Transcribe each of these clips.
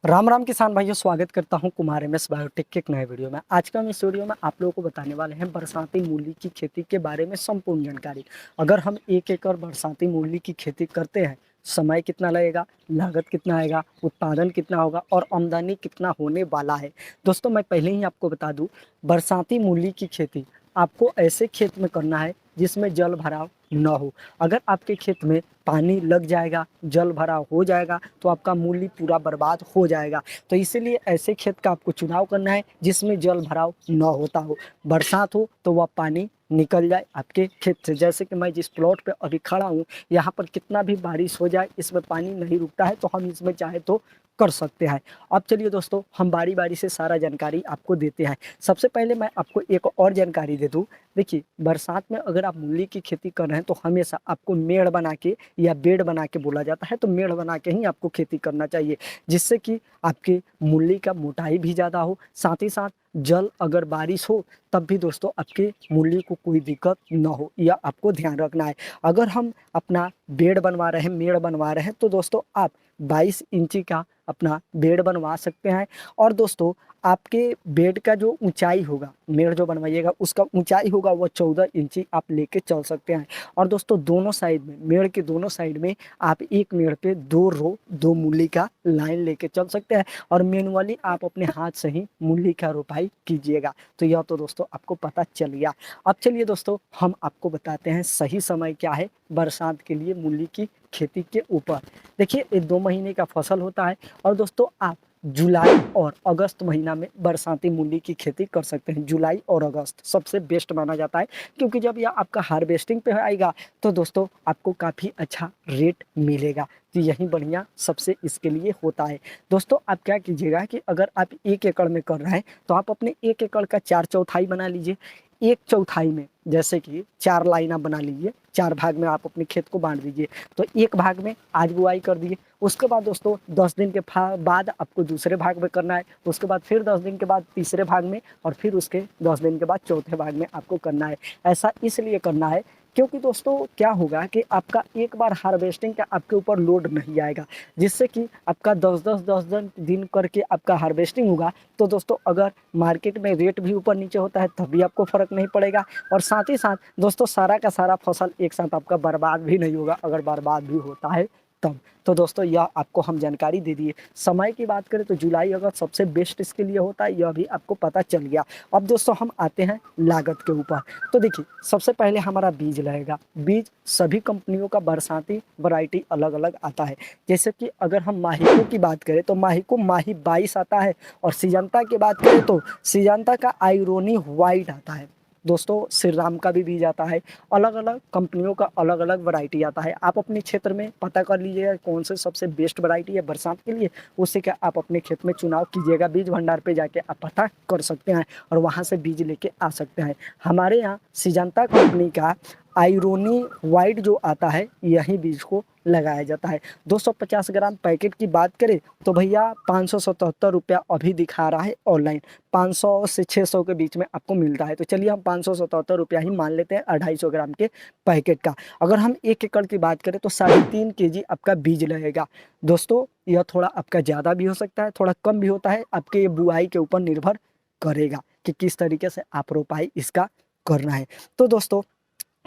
राम राम किसान भाइयों, स्वागत करता हूं कुमार एमएस बायोटेक के एक नए वीडियो में। आज का हम इस वीडियो में आप लोगों को बताने वाले हैं बरसाती मूली की खेती के बारे में संपूर्ण जानकारी। अगर हम 1 एकड़ बरसाती मूली की खेती करते हैं, समय कितना लगेगा, लागत कितना आएगा, उत्पादन कितना होगा और आमदनी कितना होने वाला है। दोस्तों, मैं पहले ही आपको बता दूं, बरसाती मूली की खेती आपको ऐसे खेत में करना है जिसमें जल भराव न हो। अगर आपके खेत में पानी लग जाएगा, जल भराव हो जाएगा, तो आपका मूली पूरा बर्बाद हो जाएगा। तो इसीलिए ऐसे खेत का आपको चुनाव करना है जिसमें जल भराव न होता हो। बरसात हो तो वह पानी निकल जाए आपके खेत से। जैसे कि मैं जिस प्लॉट पे अभी खड़ा हूँ, यहाँ पर कितना भी बारिश हो जाए, इसमें पानी नहीं रुकता है, तो हम इसमें चाहे तो कर सकते हैं। अब चलिए दोस्तों, हम बारी बारी से सारा जानकारी आपको देते हैं। सबसे पहले मैं आपको एक और जानकारी दे दूं। देखिए, बरसात में अगर आप मूली की खेती कर रहे हैं तो हमेशा आपको मेड़ बना के या बेड बना के बोला जाता है, तो मेड़ बना के ही आपको खेती करना चाहिए, जिससे कि आपके मूली का मोटाई भी ज़्यादा हो। साथ ही साथ जल अगर बारिश हो तब भी दोस्तों आपके मूली को कोई दिक्कत ना हो, यह आपको ध्यान रखना है। अगर हम अपना बेड बनवा रहे हैं, मेड़ बनवा रहे हैं, तो दोस्तों आप 22 इंची का अपना बेड बनवा सकते हैं। और दोस्तों, आपके बेड का जो ऊंचाई होगा, मेड़ जो बनवाइएगा उसका ऊंचाई होगा वो 14 इंची आप लेके चल सकते हैं। और दोस्तों, दोनों साइड में, मेड़ के दोनों साइड में आप एक मेड़ पे 2 मूली का लाइन लेके चल सकते हैं। और मैनुअली आप अपने हाथ से ही मूली का रोपाई कीजिएगा। तो यह तो दोस्तों आपको पता चल गया। अब चलिए दोस्तों, हम आपको बताते हैं सही समय क्या है बरसात के लिए मूली की खेती के ऊपर। देखिए, ये 2 महीने का फसल होता है। और दोस्तों, आप जुलाई और अगस्त महीना में बरसाती मूली की खेती कर सकते हैं। जुलाई और अगस्त सबसे बेस्ट माना जाता है, क्योंकि जब यह आपका हार्वेस्टिंग पे आएगा तो दोस्तों आपको काफ़ी अच्छा रेट मिलेगा। तो यही बढ़िया सबसे इसके लिए होता है। दोस्तों, आप क्या कीजिएगा कि अगर आप 1 एकड़ में कर रहे हैं तो आप अपने 1 एकड़ का 4/4 बना लीजिए। 1/4 में जैसे कि 4 लाइन आप बना लीजिए, 4 भाग में आप अपने खेत को बांट दीजिए। तो एक भाग में आज बुआई कर दिए, उसके बाद दोस्तों 10 दिन के बाद आपको दूसरे भाग में करना है, उसके बाद फिर 10 दिन के बाद तीसरे भाग में, और फिर उसके 10 दिन के बाद चौथे भाग में आपको करना है। ऐसा इसलिए करना है क्योंकि दोस्तों क्या होगा कि आपका एक बार हार्वेस्टिंग का आपके ऊपर लोड नहीं आएगा, जिससे कि आपका 10 दिन करके आपका हार्वेस्टिंग होगा। तो दोस्तों, अगर मार्केट में रेट भी ऊपर नीचे होता है तब भी आपको फ़र्क नहीं पड़ेगा। और साथ ही साथ दोस्तों, सारा का सारा फसल एक साथ आपका बर्बाद भी नहीं होगा, अगर बर्बाद भी होता है तब। तो दोस्तों, यह आपको हम जानकारी दे दिए। समय की बात करें तो जुलाई अगस्त सबसे बेस्ट इसके लिए होता है, यह भी आपको पता चल गया। अब दोस्तों, हम आते हैं लागत के ऊपर। तो देखिए, सबसे पहले हमारा बीज लगेगा। बीज सभी कंपनियों का बरसाती वैरायटी अलग अलग आता है। जैसे कि अगर हम माहिको की बात करें तो माहिको माही 22 आता है। और सिजंता की बात करें तो सिजंता का आयरोनी वाइट आता है। दोस्तों, श्री राम का भी बीज आता है। अलग अलग कंपनियों का अलग अलग वैरायटी आता है। आप अपने क्षेत्र में पता कर लीजिएगा कौन से सबसे बेस्ट वैरायटी है बरसात के लिए, उससे क्या आप अपने खेत में चुनाव कीजिएगा। बीज भंडार पे जाके आप पता कर सकते हैं और वहाँ से बीज लेके आ सकते हैं। हमारे यहाँ सिजंता कंपनी का आयरोनी वाइट जो आता है, यही बीज को लगाया जाता है। 250 ग्राम पैकेट की बात करें तो भैया 577 रुपया अभी दिखा रहा है ऑनलाइन। 500 से 600 के बीच में आपको मिलता है। तो चलिए हम 577 रुपया ही मान लेते हैं 250 ग्राम के पैकेट का। अगर हम 1 एकड़ की बात करें तो 3.5 kg आपका बीज लगेगा। दोस्तों, यह थोड़ा आपका ज़्यादा भी हो सकता है, थोड़ा कम भी होता है, आपके ये बुआई के ऊपर निर्भर करेगा कि किस तरीके से आप रोपाई इसका करना है। तो दोस्तों,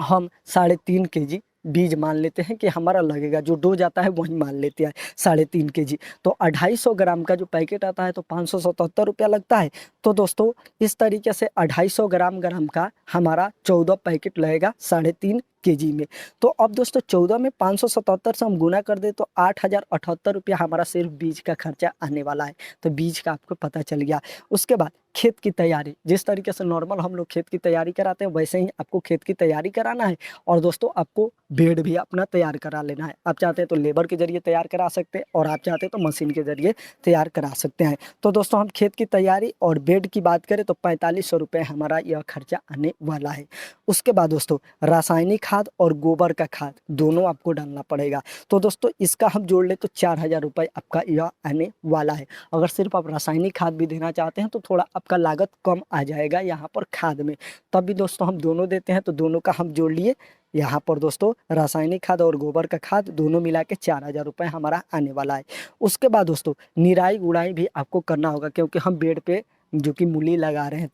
हम 3.5 kg बीज मान लेते हैं कि हमारा लगेगा, जो डोज आता है वही मान लेते हैं 3.5 kg। तो 250 ग्राम का जो पैकेट आता है तो 577 रुपया लगता है। तो दोस्तों, इस तरीके से 250 ग्राम का हमारा 14 पैकेट लगेगा 3.5 kg में। तो अब दोस्तों, 14 में 577 से हम गुना कर दे तो 8,078 रुपया हमारा सिर्फ बीज का खर्चा आने वाला है। तो बीज का आपको पता चल गया। उसके बाद खेत की तैयारी, जिस तरीके से नॉर्मल हम लोग खेत की तैयारी कराते हैं वैसे ही आपको खेत की तैयारी कराना है। और दोस्तों, आपको बेड भी अपना तैयार करा लेना है। आप चाहते हैं तो लेबर के जरिए तैयार करा सकते हैं, और आप चाहते हैं तो मशीन के जरिए तैयार करा सकते हैं। तो दोस्तों, हम खेत की तैयारी और बेड की बात करें तो 4500 रुपये हमारा यह खर्चा आने वाला है। उसके बाद दोस्तों, रासायनिक खाद और गोबर का खाद दोनों आपको डालना पड़ेगा। तो दोस्तों, इसका हम जोड़ ले तो 4,000 रुपये आपका यह आने वाला है। अगर सिर्फ आप रासायनिक खाद भी देना चाहते हैं तो थोड़ा आपका लागत कम आ जाएगा यहाँ पर खाद में। तब भी दोस्तों, हम दोनों देते हैं तो दोनों का हम जोड़ लिए, यहाँ पर दोस्तों रासायनिक खाद और गोबर का खाद दोनों मिला के 4,000 रुपये हमारा आने वाला है। उसके बाद दोस्तों निराई गुड़ाई भी आपको करना होगा, क्योंकि हम बेड पे जो कि मूली लगा रहे हैं।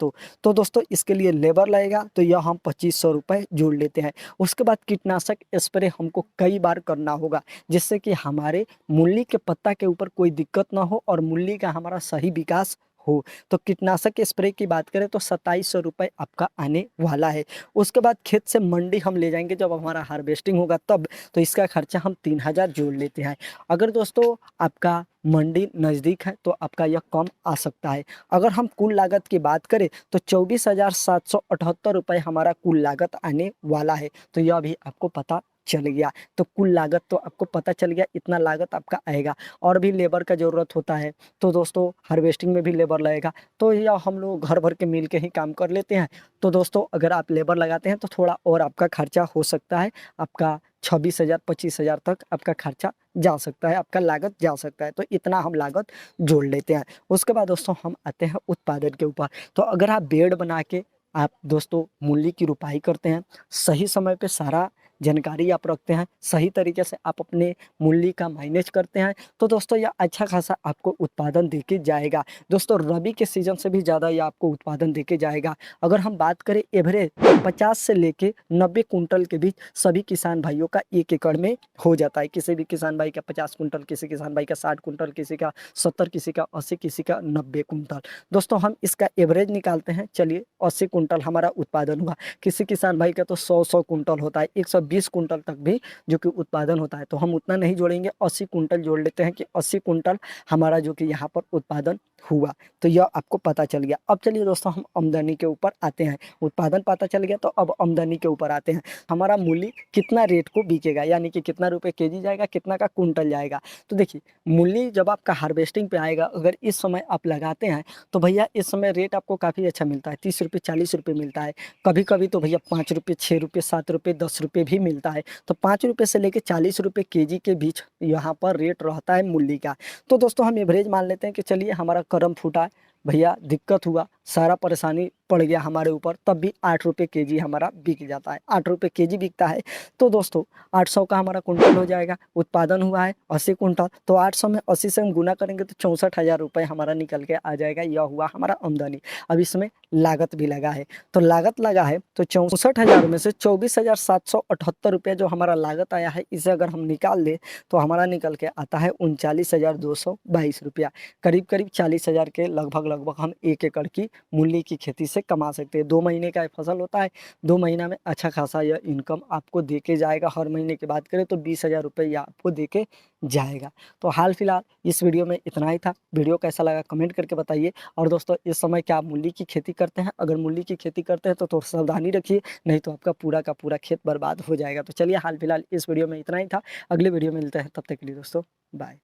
तो दोस्तों इसके लिए लेबर लगेगा, तो यह हम 2500 रुपये जोड़ लेते हैं। उसके बाद कीटनाशक स्प्रे हमको कई बार करना होगा, जिससे कि हमारे मूली के पत्ता के ऊपर कोई दिक्कत ना हो और मूली का हमारा सही विकास हो। तो कीटनाशक स्प्रे की बात करें तो 2700 रुपये आपका आने वाला है। उसके बाद खेत से मंडी हम ले जाएंगे जब हमारा हार्वेस्टिंग होगा तब, तो इसका खर्चा हम 3000 जोड़ लेते हैं। अगर दोस्तों आपका मंडी नज़दीक है तो आपका यह कम आ सकता है। अगर हम कुल लागत की बात करें तो 24,778 रुपये हमारा कुल लागत आने वाला है। तो यह भी आपको पता चल गया। तो कुल लागत तो आपको पता चल गया, इतना लागत आपका आएगा। और भी लेबर का ज़रूरत होता है, तो दोस्तों हार्वेस्टिंग में भी लेबर लगेगा, तो यह हम लोग घर भर के मिल के ही काम कर लेते हैं। तो दोस्तों अगर आप लेबर लगाते हैं तो थोड़ा और आपका खर्चा हो सकता है, आपका 26,000 25,000 तक आपका खर्चा जा सकता है, आपका लागत जा सकता है। तो इतना हम लागत जोड़ लेते हैं। उसके बाद दोस्तों हम आते हैं उत्पादन के ऊपर। तो अगर आप बेड बना के आप दोस्तों मूली की रुपाई करते हैं, सही समय पे सारा जानकारी आप रखते हैं, सही तरीके से आप अपने मूली का मैनेज करते हैं, तो दोस्तों यह अच्छा खासा आपको उत्पादन देके जाएगा। दोस्तों रबी के सीजन से भी ज़्यादा यह आपको उत्पादन देके जाएगा। अगर हम बात करें एवरेज, तो 50 से लेके 90 कुंटल के बीच सभी किसान भाइयों का 1 एकड़ में हो जाता है। किसी भी किसान भाई का 50 कुंटल, किसी किसान भाई का 60 कुंटल, किसी का 70, किसी का 80, किसी का 90 कुंटल। दोस्तों हम इसका एवरेज निकालते हैं, चलिए 80 कुंटल हमारा उत्पादन हुआ। किसी किसान भाई का तो 100 कुंटल होता है, 120 कुंटल तक भी जो कि उत्पादन होता है। तो हम उतना नहीं जोड़ेंगे, 80 कुंटल जोड़ लेते हैं कि 80 कुंटल हमारा जो कि यहाँ पर उत्पादन हुआ। तो यह आपको पता चल गया। अब चलिए दोस्तों हम आमदनी के ऊपर आते हैं। उत्पादन पता चल गया, तो अब आमदनी के ऊपर आते हैं। हमारा मूली कितना रेट को बिकेगा, यानी कि कितना रुपए केजी जाएगा, कितना का कुंटल जाएगा। तो देखिए मूली जब आपका हार्वेस्टिंग पे आएगा, अगर इस समय आप लगाते हैं तो भैया इस समय रेट आपको काफ़ी अच्छा मिलता है, 30 रुपये 40 रुपये मिलता है। कभी कभी तो भैया 5 रुपये 6 रुपये 7 रुपये 10 रुपये भी मिलता है। तो 5 रुपये से लेकर 40 रुपये केजी के बीच यहाँ पर रेट रहता है मूली का। तो दोस्तों हम एवरेज मान लेते हैं कि चलिए हमारा करम फूटा, भैया दिक्कत हुआ, सारा परेशानी पड़ गया हमारे ऊपर, तब भी 8 रुपये केजी हमारा बिक जाता है। 8 रुपये केजी बिकता है, तो दोस्तों 800 का हमारा कुंटल हो जाएगा। उत्पादन हुआ है 80 कुंटल, तो 800 में 80 से हम गुना करेंगे तो 64,000 रुपये हमारा निकल के आ जाएगा। यह हुआ हमारा आमदनी। अब इसमें लागत भी लगा है, तो लागत लगा है तो 64,000 में से 24,778 रुपये जो हमारा लागत आया है, इसे अगर हम निकाल दें तो हमारा निकल के आता है 39,222 रुपया। करीब करीब 40,000 के लगभग हम 1 एकड़ की मूली की खेती से कमा सकते हैं। 2 महीने का फसल होता है, 2 महीना में अच्छा खासा यह इनकम आपको दे के जाएगा। हर महीने की बात करें तो 20,000 रुपये यह आपको दे के जाएगा। तो हाल फिलहाल इस वीडियो में इतना ही था। वीडियो कैसा लगा कमेंट करके बताइए। और दोस्तों इस समय क्या आप मूली की खेती करते हैं? अगर मूली की खेती करते हैं तो थोड़ा सावधानी रखिए, नहीं तो आपका पूरा का पूरा खेत बर्बाद हो जाएगा। तो चलिए हाल फिलहाल इस वीडियो में इतना ही था। अगले वीडियो में मिलते हैं, तब तक के लिए दोस्तों बाय।